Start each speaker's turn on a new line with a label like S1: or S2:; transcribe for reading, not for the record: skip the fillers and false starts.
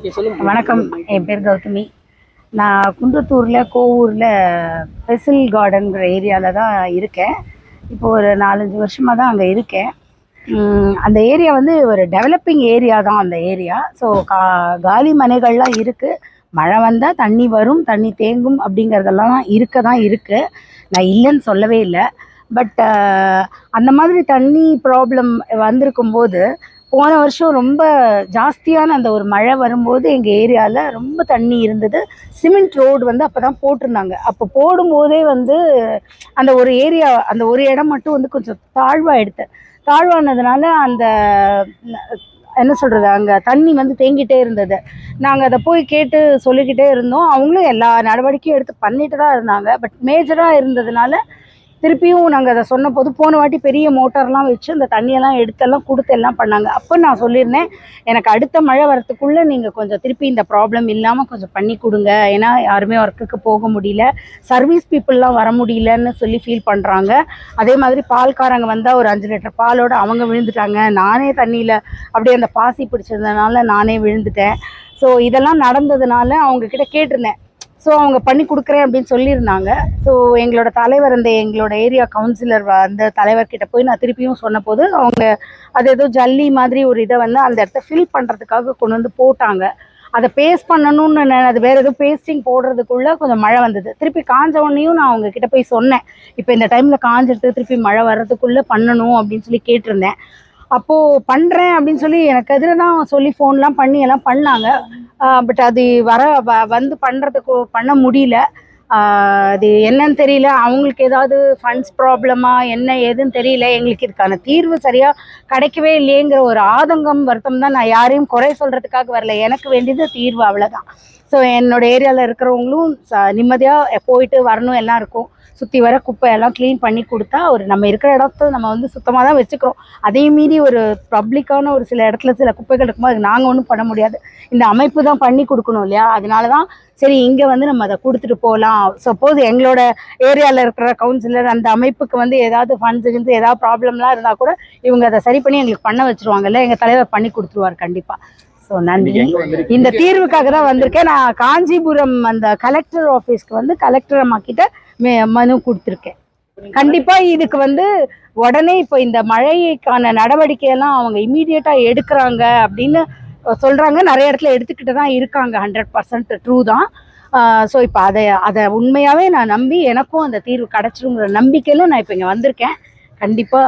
S1: வணக்கம். என் பேர் கௌதமி. நான் குன்றத்தூரில் கோவூரில் பெசில் கார்டன்கிற ஏரியாவில் தான் இருக்கேன். இப்போ ஒரு 4-5 வருஷமாக தான் அங்கே இருக்கேன். அந்த ஏரியா வந்து ஒரு டெவலப்பிங் ஏரியா தான் அந்த ஏரியா. ஸோ காலி மனைகள்லாம் இருக்குது. மழை வந்தால் தண்ணி வரும், தண்ணி தேங்கும் அப்படிங்கிறதெல்லாம் தான் இருக்குது. நான் இல்லைன்னு சொல்லவே இல்லை. பட் அந்த மாதிரி தண்ணி ப்ராப்ளம் வந்திருக்கும்போது போன வருஷம் ரொம்ப ஜாஸ்தியான அந்த ஒரு மழை வரும்போது எங்கள் ஏரியாவில் ரொம்ப தண்ணி இருந்தது. சிமெண்ட் ரோடு வந்து அப்போ தான் போட்டிருந்தாங்க. அப்போ போடும்போதே வந்து அந்த ஒரு ஏரியா, அந்த ஒரு இடம் மட்டும் வந்து கொஞ்சம் தாழ்வானதுனால அந்த என்ன சொல்கிறது, அங்கே தண்ணி வந்து தேங்கிட்டே இருந்தது. நாங்கள் அதை போய் கேட்டு சொல்லிக்கிட்டே இருந்தோம். அவங்களும் எல்லா நடவடிக்கையும் எடுத்து பண்ணிட்டு தான் இருந்தாங்க. பட் மேஜராக இருந்ததுனால திருப்பியும் நாங்கள் அதை சொன்னபோது போன வாட்டி பெரிய மோட்டார்லாம் வச்சு அந்த தண்ணியெல்லாம் எடுத்தெல்லாம் கொடுத்து எல்லாம் பண்ணாங்க. அப்போ நான் சொல்லியிருந்தேன், எனக்கு அடுத்த மழை வரத்துக்குள்ளே நீங்கள் கொஞ்சம் திருப்பி இந்த ப்ராப்ளம் இல்லாமல் கொஞ்சம் பண்ணி கொடுங்க. ஏன்னா யாருமே ஒர்க்குக்கு போக முடியல, சர்வீஸ் பீப்புளெலாம் வர முடியலன்னு சொல்லி ஃபீல் பண்ணுறாங்க. அதே மாதிரி பால்காரங்க வந்தால் ஒரு 5 லிட்டர் பாலோடு அவங்க விழுந்துட்டாங்க. நானே தண்ணியில் அப்படியே அந்த பாசி பிடிச்சதுனால நானே விழுந்துட்டேன். ஸோ இதெல்லாம் நடந்ததுனால அவங்கக்கிட்ட கேட்டிருந்தேன். ஸோ அவங்க பண்ணி கொடுக்குறேன் அப்படின்னு சொல்லியிருந்தாங்க. ஸோ எங்களோட தலைவர், எங்களோட ஏரியா கவுன்சிலர் அந்த தலைவர்கிட்ட போய் நான் திருப்பியும் சொன்னபோது அவங்க அது ஏதோ ஜல்லி மாதிரி ஒரு இதை வந்து அந்த இடத்த ஃபில் பண்ணுறதுக்காக கொண்டு வந்து போட்டாங்க. அதை பேஸ்ட் பண்ணணும்னு அது வேறு எதுவும் பேஸ்டிங் போடுறதுக்குள்ளே கொஞ்சம் மழை வந்தது. திருப்பி காஞ்ச உடனேயும் நான் அவங்க கிட்ட போய் சொன்னேன், இப்போ இந்த டைமில் காஞ்சிட்டு திருப்பி மழை வர்றதுக்குள்ளே பண்ணணும் அப்படின்னு சொல்லி கேட்டிருந்தேன். அப்போது பண்ணுறேன் அப்படின்னு சொல்லி எனக்கு எதிராக தான் சொல்லி ஃபோன்லாம் பண்ணி எல்லாம் பண்ணாங்க. பட் அது வந்து பண்ண முடியல. அது என்னன்னு தெரியல. அவங்களுக்கு ஏதாவது ஃபண்ட்ஸ் ப்ராப்ளமா என்ன ஏதுன்னு தெரியல. எங்களுக்கு இதுக்கான தீர்வு சரியாக கிடைக்கவே இல்லையேங்கிற ஒரு ஆதங்கம், வருத்தம் தான். நான் யாரையும் குறை சொல்கிறதுக்காக வரல. எனக்கு வேண்டியது தீர்வு, அவ்வளோதான். ஸோ என்னோடய ஏரியாவில் இருக்கிறவங்களும் நிம்மதியாக போயிட்டு வரணும். எல்லாம் இருக்கும். சுற்றி வர குப்பையெல்லாம் க்ளீன் பண்ணி கொடுத்தா நம்ம இருக்கிற இடத்த நம்ம வந்து சுத்தமாக தான் வச்சுக்கிறோம். அதையும் மீறி ஒரு பப்ளிக்கான ஒரு சில இடத்துல சில குப்பைகள் இருக்கும்போது அதுக்கு நாங்கள் ஒன்றும் பண்ண முடியாது. இந்த அமைப்பு தான் பண்ணி கொடுக்கணும் இல்லையா? அதனால தான் சரி இங்கே வந்து நம்ம அதை கொடுத்துட்டு போகலாம். சப்போஸ் எங்களோட ஏரியாவில் இருக்கிற கவுன்சிலர் அந்த அமைப்புக்கு வந்து ஏதாவது ஃபண்ட்ஸுக்கு ஏதாவது ப்ராப்ளம்லாம் இருந்தால் கூட இவங்க அதை சரி பண்ணி எங்களுக்கு பண்ண வச்சுருவாங்கல்ல. எங்கள் தலைவர் பண்ணி கொடுத்துருவார் கண்டிப்பாக. ஸோ நன்றி. இந்த தீர்வுக்காக தான் வந்திருக்கேன். நான் காஞ்சிபுரம் அந்த கலெக்டர் ஆஃபீஸ்க்கு வந்து கலெக்டர் அம்மா கிட்ட மனு கொடுத்துருக்கேன். கண்டிப்பா இதுக்கு வந்து உடனே இப்போ இந்த மழைக்கான நடவடிக்கையெல்லாம் அவங்க இம்மீடியட்டா எடுக்கிறாங்க அப்படின்னு சொல்றாங்க. நிறைய இடத்துல எடுத்துக்கிட்டு தான் இருக்காங்க. 100% ட்ரூ தான். ஸோ இப்போ அதை உண்மையாவே நான் நம்பி எனக்கும் அந்த தீர்வு கிடைச்சிருங்கிற நம்பிக்கையில நான் இப்போ இங்கே வந்திருக்கேன். கண்டிப்பா